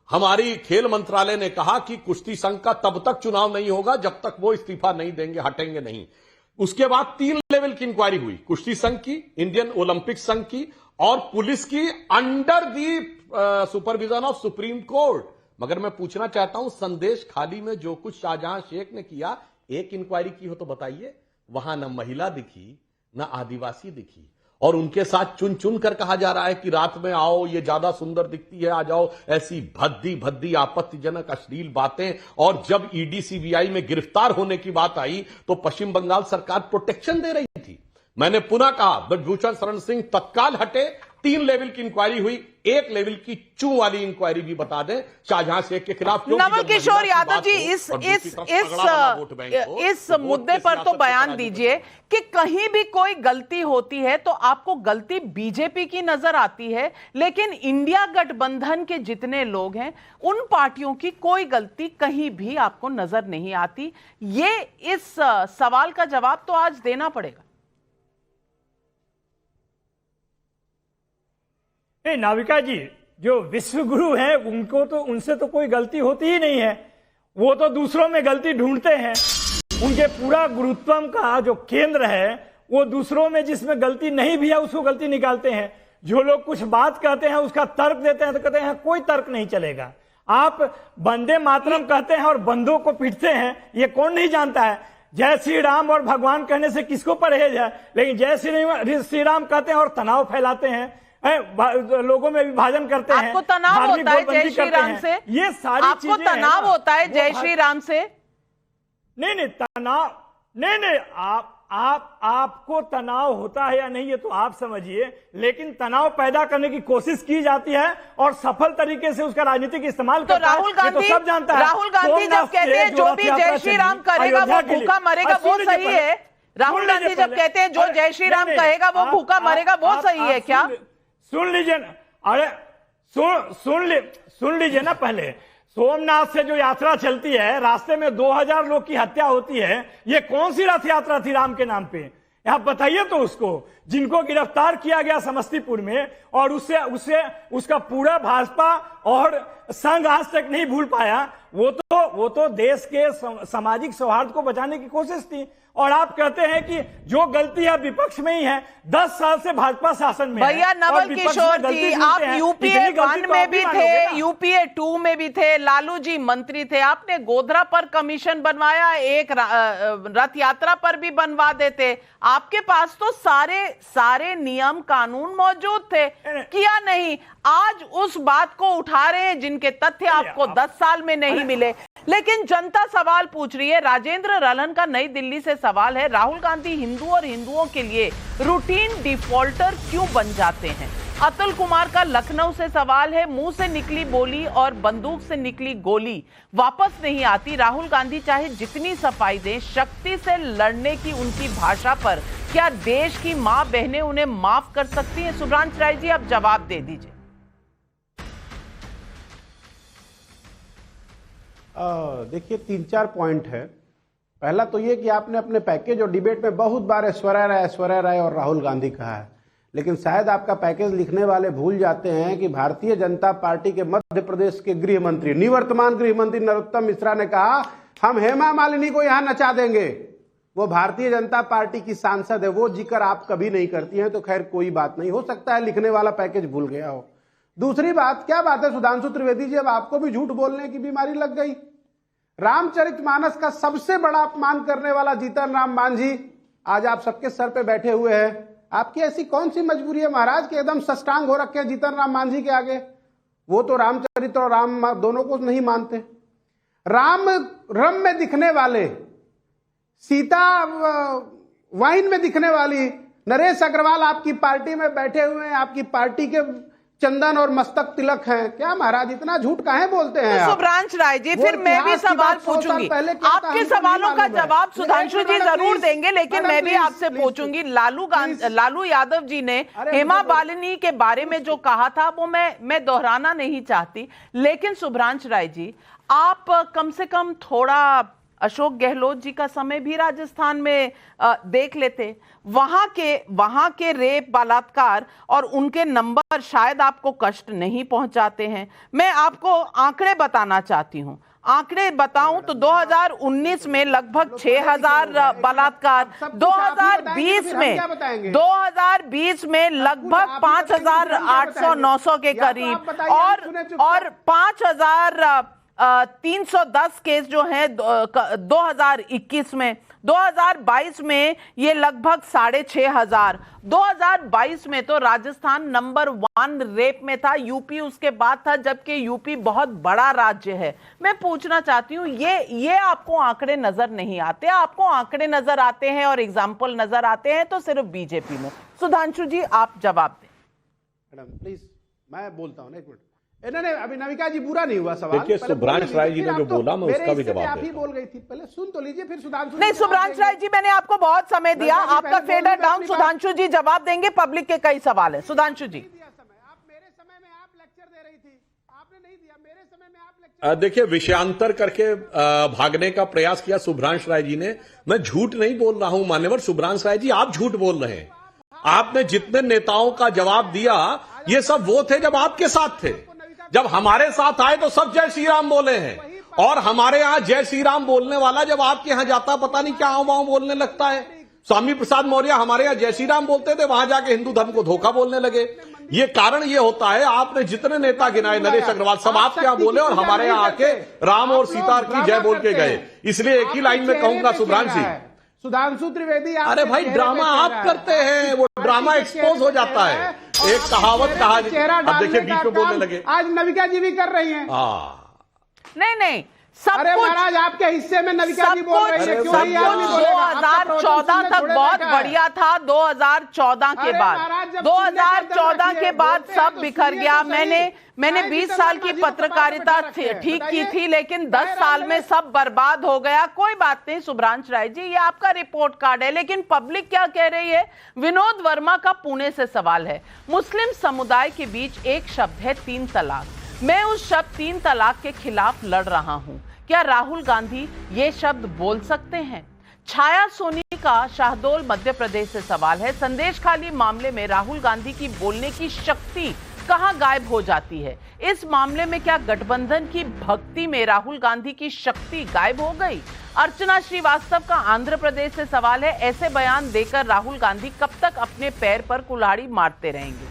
हमारी खेल मंत्रालय ने कहा कि कुश्ती संघ का तब तक चुनाव नहीं होगा जब तक वो इस्तीफा नहीं देंगे, हटेंगे नहीं। उसके बाद 3 लेवल की इंक्वायरी हुई, कुश्ती संघ की, इंडियन ओलंपिक संघ की और पुलिस की, under the supervision of supreme court. मगर मैं पूछना चाहता हूं, संदेश खाली में जो कुछ शाहजहां शेख ने किया, एक इंक्वायरी की हो तो बताइए। वहां न महिला दिखी न आदिवासी दिखी, और उनके साथ चुन चुन कर कहा जा रहा है कि रात में आओ, ये ज्यादा सुंदर दिखती है, आ जाओ। ऐसी भद्दी भद्दी आपत्तिजनक अश्लील बातें। और जब ईडी सीबीआई में गिरफ्तार होने की बात आई तो पश्चिम बंगाल सरकार प्रोटेक्शन दे रही थी। मैंने पुनः कहा, बृजभूषण शरण सिंह तत्काल हटे। 3 लेवल की इंक्वायरी हुई, 1 लेवल की चू वाली इंक्वायरी भी बता दें शाहजहां शेख के खिलाफ। नवल किशोर यादव जी, इस मुद्दे पर तो बयान दीजिए कि कहीं भी कोई गलती होती है तो आपको गलती बीजेपी की नजर आती है, लेकिन इंडिया गठबंधन के जितने लोग हैं उन पार्टियों की कोई गलती कहीं भी आपको नजर नहीं आती। ये इस सवाल का जवाब तो आज देना पड़ेगा। नहीं नाविका जी, जो विश्व गुरु हैं उनको तो, उनसे तो कोई गलती होती ही नहीं है। वो तो दूसरों में गलती ढूंढते हैं। उनके पूरा गुरुत्वम का जो केंद्र है वो दूसरों में, जिसमें गलती नहीं भी है उसको गलती निकालते हैं। जो लोग कुछ बात कहते हैं उसका तर्क देते हैं तो कहते हैं कोई तर्क नहीं चलेगा। आप वंदे मातरम कहते हैं और बंदों को पीटते हैं, ये कौन नहीं जानता है। जय श्री राम और भगवान कहने से किसको परहेज है, लेकिन जय श्री राम कहते हैं और तनाव फैलाते हैं, लोगों में विभाजन करते हैं। आपको तनाव होता है जय श्री राम से? ये सारी आपको तनाव होता है जय श्री राम से? नहीं तनाव नहीं, आपको तनाव होता है या नहीं ये तो आप समझिए, लेकिन तनाव पैदा करने की कोशिश की जाती है और सफल तरीके से उसका राजनीतिक इस्तेमाल करता है। राहुल गांधी, तो सब जानता है। राहुल गांधी जब कहते हैं जो भी जय श्री राम करेगा वो भूखा मरेगा, वो सही है? राहुल गांधी जब कहते हैं जो जय श्री राम कहेगा वो भूखा मरेगा, वो सही है क्या? सुन लीजिए, अरे सुन लीजिए ना। पहले सोमनाथ से जो यात्रा चलती है, रास्ते में 2000 लोग की हत्या होती है, ये कौन सी रथ यात्रा थी राम के नाम पे? आप बताइए तो उसको। जिनको गिरफ्तार किया गया समस्तीपुर में, और उसका पूरा भाजपा और संघ आज तक नहीं भूल पाया। वो तो देश के सामाजिक सौहार्द को बचाने की कोशिश थी। और आप कहते हैं कि जो गलती है विपक्ष में ही है। 10 साल से भाजपा शासन में भैया नवल किशोर जी, आप यूपीए 1 में भी थे, यूपीए 2 में भी थे, लालू जी मंत्री थे, आपने गोधरा पर कमीशन बनवाया, एक रथ यात्रा पर भी बनवा देते। आपके पास तो सारे नियम कानून मौजूद थे, किया नहीं। आज उस बात को उठा रहे हैं जिनके तथ्य आपको 10 साल में नहीं मिले। लेकिन जनता सवाल पूछ रही है। राजेंद्र रलन का नई दिल्ली से सवाल है, राहुल गांधी हिंदू और हिंदुओं के लिए रूटीन डिफॉल्टर क्यों बन जाते हैं? अतुल कुमार का लखनऊ से सवाल है, मुंह से निकली बोली और बंदूक से निकली गोली वापस नहीं आती। राहुल गांधी चाहे जितनी सफाई दें, शक्ति से लड़ने की उनकी भाषा पर क्या देश की मां बहनें उन्हें माफ कर सकती हैं? सुब्रांश राय जी, आप जवाब दे दीजिए। देखिए 3-4 पॉइंट है। पहला तो ये कि आपने अपने पैकेज और डिबेट में बहुत बार ऐश्वर्या राय और राहुल गांधी कहा है, लेकिन शायद आपका पैकेज लिखने वाले भूल जाते हैं कि भारतीय जनता पार्टी के मध्य प्रदेश के गृह मंत्री, निवर्तमान गृह मंत्री नरोत्तम मिश्रा ने कहा हम हेमा मालिनी को यहां नचा देंगे। वो भारतीय जनता पार्टी की सांसद है, वो जिक्र आप कभी नहीं करती हैं, तो खैर कोई बात नहीं, हो सकता है लिखने वाला पैकेज भूल गया हो। दूसरी बात, क्या बात है सुधांशु त्रिवेदी जी, अब आपको भी झूठ बोलने की बीमारी लग गई। रामचरितमानस का सबसे बड़ा अपमान करने वाला जीतन राम मांझी आज आप सबके सर पे बैठे हुए हैं। आपकी ऐसी कौन सी मजबूरी है महाराज के एकदम सष्टांग हो रखे हैं जीतन राम मांझी के आगे? वो तो रामचरित और राम दोनों को नहीं मानते। राम रम में दिखने वाले, सीता वाइन में दिखने वाली नरेश अग्रवाल आपकी पार्टी में बैठे हुए हैं, आपकी पार्टी के चंदन और मस्तक तिलक हैं। क्या महाराज इतना झूठ काहे बोलते हैं? तो सुब्रांश राय जी, फिर मैं भी सवाल पूछूंगी, आपके सवालों का जवाब सुधांशु जी जरूर देंगे, लेकिन मैं भी आपसे पूछूंगी। लालू यादव जी ने हेमा मालिनी के बारे में जो कहा था वो मैं दोहराना नहीं चाहती, लेकिन सुब्रांश राय जी, आप कम से कम थोड़ा अशोक गहलोत जी का समय भी राजस्थान में देख लेते। वहां के रेप, बलात्कार और उनके नंबर शायद आपको कष्ट नहीं पहुंचाते हैं। मैं आपको आंकड़े बताना चाहती हूं। आंकड़े बताऊं तो 2019 में लगभग 6000 बलात्कार, 2020 में लगभग 5800-900 के करीब, और 5310 केस जो हैं 2021 में। 2022 में ये लगभग 6500। 2022 में तो राजस्थान नंबर 1 रेप में था, यूपी उसके बाद था, जबकि यूपी बहुत बड़ा राज्य है। मैं पूछना चाहती हूँ, ये आपको आंकड़े नजर नहीं आते? आपको आंकड़े नजर आते हैं और एग्जाम्पल नजर आते हैं तो सिर्फ बीजेपी में। सुधांशु जी, आप जवाब दें। मैडम प्लीज, मैं बोलता हूँ, एक मिनट। इन्होंने अभी नविका जी बुरा नहीं हुआ सवाल। देखिए सुब्रांश राय जी ने जो बोला, मैं उसका भी जवाब आप ही बोल गई थी, पहले सुन तो लीजिए, फिर सुधांशु। नहीं सुब्रांश राय जी, मैंने आपको बहुत समय दिया, आपका फेडर डाउन। सुधांशु जी जवाब देंगे, पब्लिक के कई सवाल है। सुधांशु जी, आप मेरे समय में आप लेक्चर दे रही थी, आपने नहीं दिया। मेरे समय में आप लेक्चर देखिए विषयांतर करके भागने का प्रयास किया सुब्रांश राय जी ने। मैं झूठ नहीं बोल रहा हूं मान्यवर सुब्रांश राय जी, आप झूठ बोल रहे हैं। आपने जितने नेताओं का जवाब दिया, ये सब वो थे जब आपके साथ थे। जब हमारे साथ आए तो सब जय श्री राम बोले हैं, और हमारे यहां जय श्री राम बोलने वाला जब आपके यहां जाता पता नहीं क्या आऊं बोलने लगता है। स्वामी प्रसाद मौर्य हमारे यहां जय श्री राम बोलते थे, वहां जाके हिंदू धर्म को धोखा बोलने लगे। ये कारण ये होता है, आपने जितने नेता गिनाए, नरेश अग्रवाल, सब आपके यहां बोले और हमारे यहां आके राम और सीता की जय बोल के गए। इसलिए एक ही लाइन में कहूंगा सुब्रांश जी, सुधांशु त्रिवेदी, अरे भाई ड्रामा आप करते हैं, वो ड्रामा एक्सपोज हो जाता है। एक कहावत कहा, अब देखिए बीच में बोलने लगे। आज नविका जी भी कर रही हैं। नहीं सब अरे कुछ महाराज, आपके हिस्से में नविका जी बोल रही है, क्यों नहीं आदमी बोलेगा? 2014 तक बहुत बढ़िया था, 2014 के बाद 2014 के बाद सब बिखर गया। मैंने 20 साल की पत्रकारिता ठीक की थी, लेकिन 10 साल में सब बर्बाद हो गया। कोई बात नहीं सुब्रांश राय जी, ये आपका रिपोर्ट कार्ड है, लेकिन पब्लिक क्या कह रही है? विनोद वर्मा का पुणे से सवाल है, मुस्लिम समुदाय के बीच एक शब्द है 3 तलाक। मैं उस शब्द 3 तलाक के खिलाफ लड़ रहा हूं। क्या राहुल गांधी ये शब्द बोल सकते हैं? छाया सोनी का शाहडोल मध्य प्रदेश से सवाल है। संदेश खाली मामले में राहुल गांधी की बोलने की शक्ति कहां गायब हो जाती है? इस मामले में क्या गठबंधन की भक्ति में राहुल गांधी की शक्ति गायब हो गई? अर्चना श्रीवास्तव का आंध्र प्रदेश से सवाल है। ऐसे बयान देकर राहुल गांधी कब तक अपने पैर पर कुल्हाड़ी मारते रहेंगे?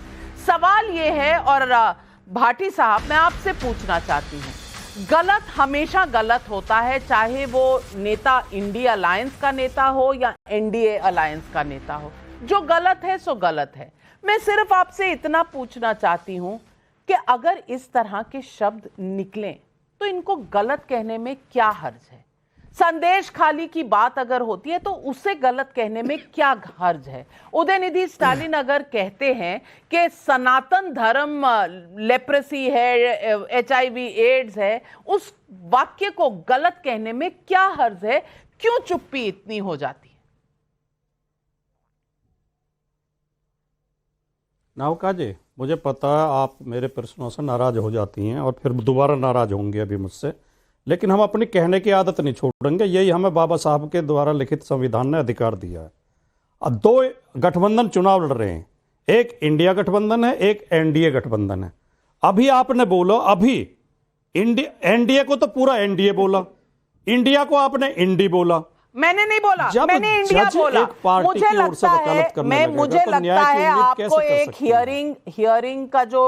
सवाल यह है, और भाटी साहब मैं आपसे पूछना चाहती हूं, गलत हमेशा गलत होता है, चाहे वो नेता इंडिया अलायंस का नेता हो या एनडीए अलायंस का नेता हो। जो गलत है सो गलत है। मैं सिर्फ आपसे इतना पूछना चाहती हूं कि अगर इस तरह के शब्द निकलें तो इनको गलत कहने में क्या हर्ज है? संदेश खाली की बात अगर होती है तो उसे गलत कहने में क्या हर्ज है? उदयनिधि स्टालिन अगर कहते हैं कि सनातन धर्म लेप्रेसी है, HIV एड्स है, उस वाक्य को गलत कहने में क्या हर्ज है? क्यों चुप्पी इतनी हो जाती है? नाविका जी, मुझे पता है आप मेरे प्रश्नों से नाराज हो जाती हैं और फिर दोबारा नाराज होंगे अभी मुझसे, लेकिन हम अपनी कहने की आदत नहीं छोड़ेंगे। यही हमें बाबा साहब के द्वारा लिखित संविधान ने अधिकार दिया है। अब दो गठबंधन चुनाव लड़ रहे हैं, एक इंडिया गठबंधन है, एक एनडीए गठबंधन है। अभी आपने बोला, अभी एनडीए को तो पूरा एनडीए बोला, इंडिया को आपने इंडी बोला। मैंने नहीं बोला, मैंने इंडिया बोला। मुझे लगता है आपको एक हियरिंग का जो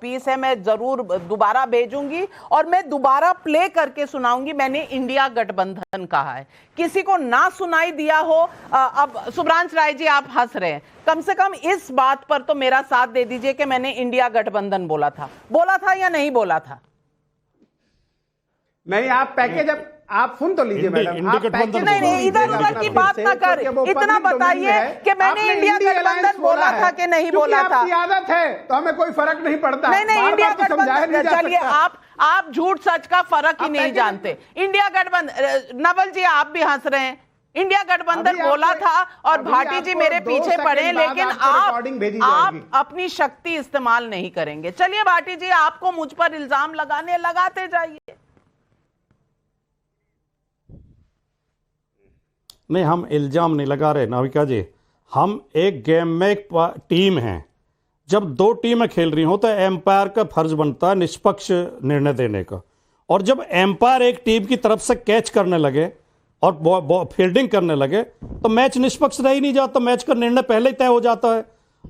पीस है मैं जरूर दोबारा भेजूंगी और मैं दोबारा प्ले करके सुनाऊंगी। मैंने इंडिया गठबंधन कहा है, किसी को ना सुनाई दिया हो। अब सुब्रांश राय जी आप हंस रहे हैं, कम से कम इस बात पर तो मेरा साथ दे दीजिए कि मैंने इंडिया गठबंधन बोला था या नहीं बोला था? नहीं, आप पैकेज आप सुन तो लीजिए मैडम। आप पैकेज नहीं, इधर उधर की बात ना कर, इतना बताइए कि मैंने इंडिया गठबंधन बोला था कि नहीं बोला था। आपकी आदत है तो हमें कोई फर्क नहीं पड़ता। नहीं, इंडिया गठबंधन, चलिए आप झूठ सच का फर्क ही नहीं जानते। इंडिया गठबंधन, नवल जी आप भी हंस रहे हैं, इंडिया गठबंधन बोला था और भाटी जी मेरे पीछे पड़े, लेकिन आप अपनी शक्ति इस्तेमाल नहीं करेंगे। चलिए भाटी जी, आपको मुझ पर इल्जाम लगाते जाइए। नहीं, हम इल्जाम नहीं लगा रहे नाविका जी, हम एक गेम में एक टीम है। जब दो टीमें खेल रही हो तो एम्पायर का फर्ज बनता है निष्पक्ष निर्णय देने का, और जब एम्पायर एक टीम की तरफ से कैच करने लगे और फील्डिंग करने लगे तो मैच निष्पक्ष रह ही नहीं जाता, मैच का निर्णय पहले ही तय हो जाता है।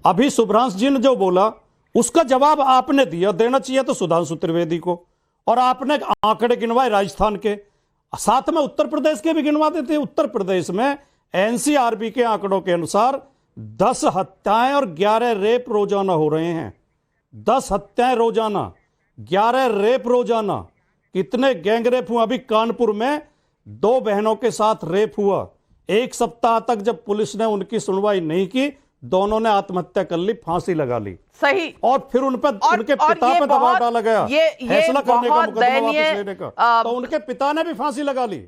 अभी सुब्रांश जी ने जो बोला उसका जवाब आपने देना चाहिए तो सुधांशु त्रिवेदी को, और आपने आंकड़े गिनवाए राजस्थान के, साथ में उत्तर प्रदेश के भी गिनवा देते हैं। उत्तर प्रदेश में एनसीआरबी के आंकड़ों के अनुसार 10 हत्याएं और 11 रेप रोजाना हो रहे हैं। 10 हत्याएं रोजाना, 11 रेप रोजाना। कितने गैंग रेप हुआ? अभी कानपुर में 2 बहनों के साथ रेप हुआ। 1 सप्ताह तक जब पुलिस ने उनकी सुनवाई नहीं की, दोनों ने आत्महत्या कर ली, फांसी लगा ली। सही। और फिर उन पर उनके पिता पे दबाव डाला गया फैसला करने का, मुकदमा वापस लेने का, तो उनके पिता ने भी फांसी लगा ली,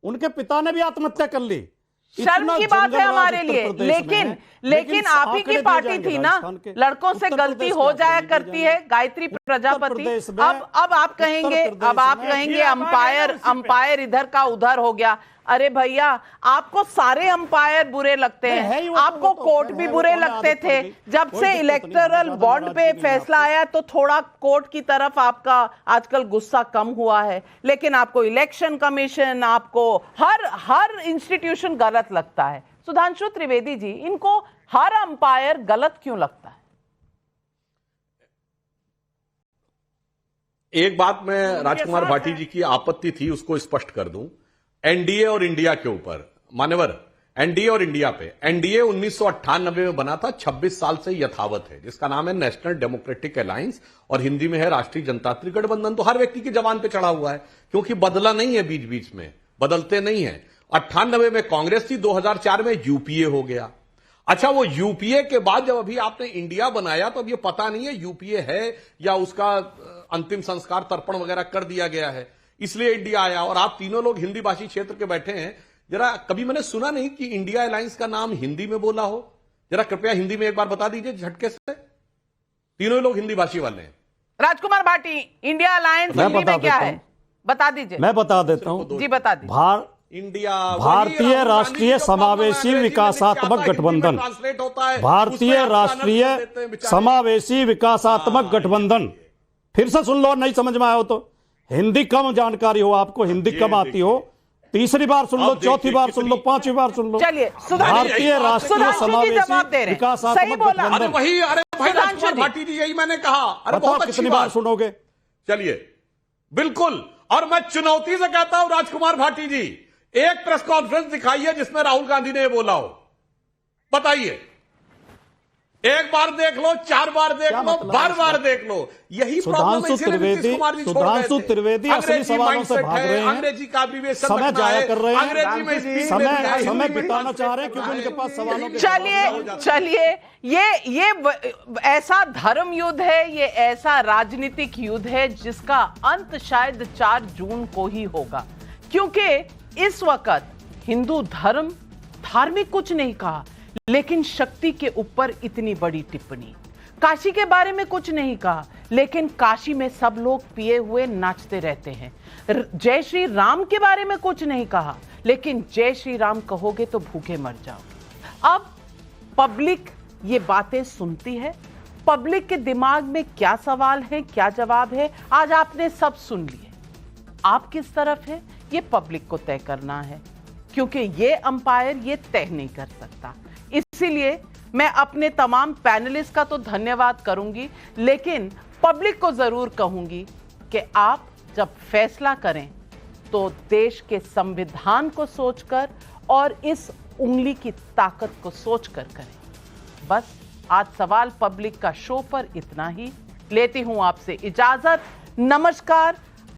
उनके पिता ने भी आत्महत्या कर ली। शर्म की बात है हमारे लिए, लेकिन आप ही की पार्टी थी ना, लड़कों से गलती हो जाया करती है। गायत्री प्रजापति, अब आप कहेंगे अंपायर इधर का उधर हो गया। अरे भैया, आपको सारे अंपायर बुरे लगते हैं, आपको कोर्ट भी बुरे लगते थे। जब से इलेक्टोरल बॉन्ड पे फैसला आया तो थोड़ा कोर्ट की तरफ आपका आजकल गुस्सा कम हुआ है, लेकिन आपको इलेक्शन कमीशन, आपको हर इंस्टीट्यूशन गलत लगता है। सुधांशु त्रिवेदी जी, इनको हर अंपायर गलत क्यों लगता है? एक बात मैं राजकुमार भाटी जी की आपत्ति थी उसको स्पष्ट कर दूं। एनडीए और इंडिया के ऊपर, मान्यवर, एनडीए और इंडिया पे, एनडीए 1998 में बना था, 26 साल से यथावत है, जिसका नाम है नेशनल डेमोक्रेटिक अलायंस, और हिंदी में है राष्ट्रीय जनतांत्रिक गठबंधन। तो हर व्यक्ति की जबान पे चढ़ा हुआ है, क्योंकि बदला नहीं है, बीच बीच में बदलते नहीं है। 98 में कांग्रेस थी, 2004 में यूपीए हो गया। अच्छा, वो यूपीए के बाद जब अभी आपने इंडिया बनाया तो अब ये पता नहीं है यूपीए है या उसका अंतिम संस्कार तर्पण वगैरह कर दिया गया है, इसलिए इंडिया आया। और आप तीनों लोग हिंदी भाषी क्षेत्र के बैठे हैं, जरा कभी मैंने सुना नहीं कि इंडिया अलायंस का नाम हिंदी में बोला हो। जरा कृपया हिंदी में एक बार बता दीजिए झटके से। तीनों लोग हिंदी भाषी वाले हैं। राजकुमार भाटी, इंडिया अलायंस हिंदी में क्या है बता दीजिए। मैं बता देता हूं जी, बता दीजिए। इंडिया भारतीय राष्ट्रीय समावेशी विकासात्मक गठबंधन, भारतीय राष्ट्रीय समावेशी विकासात्मक गठबंधन। फिर से सुन लो, नहीं समझ में आया हो तो। हिंदी कम जानकारी हो आपको, हिंदी कम आती हो, तीसरी बार सुन लो, चौथी बार सुन लो, पांचवी बार सुन लो। चलिए, भारतीय राष्ट्रीय समावेशी विकासात्मक गठबंधन। वही, अरे भाई राजकुमार भाटी जी, यही मैंने कहा। अरे बहुत कितनी बार सुनोगे? चलिए, बिल्कुल। और मैं चुनौती से कहता हूं राजकुमार भाटी जी, एक प्रेस कॉन्फ्रेंस दिखाइए जिसमें राहुल गांधी ने ये बोला हो, बताइए। एक बार देख लो, 4 बार देख लो, बार बार देख लो। यही सुधांशु त्रिवेदी असली सवालों से भाग रहे हैं, अंग्रेजी का विवेचन समय जाया कर रहे हैं, अंग्रेजी में समय बिताना चाह रहे हैं क्योंकि उनके पास सवालों के। चलिए, ये ऐसा धर्म युद्ध है, ये ऐसा राजनीतिक युद्ध है जिसका अंत शायद 4 जून को ही होगा, क्योंकि इस वक्त हिंदू धर्म, धार्मिक कुछ नहीं कहा, लेकिन शक्ति के ऊपर इतनी बड़ी टिप्पणी। काशी के बारे में कुछ नहीं कहा, लेकिन काशी में सब लोग पिए हुए नाचते रहते हैं। जय श्री राम के बारे में कुछ नहीं कहा, लेकिन जय श्री राम कहोगे तो भूखे मर जाओ। अब पब्लिक ये बातें सुनती है, पब्लिक के दिमाग में क्या सवाल है, क्या जवाब है, आज आपने सब सुन लिए। आप किस तरफ है ये पब्लिक को तय करना है, क्योंकि ये अंपायर ये तय नहीं कर सकता। इसीलिए मैं अपने तमाम पैनलिस्ट का तो धन्यवाद करूंगी, लेकिन पब्लिक को जरूर कहूंगी कि आप जब फैसला करें तो देश के संविधान को सोचकर और इस उंगली की ताकत को सोचकर करें। बस आज सवाल पब्लिक का शो पर इतना ही। लेती हूं आपसे इजाजत। नमस्कार।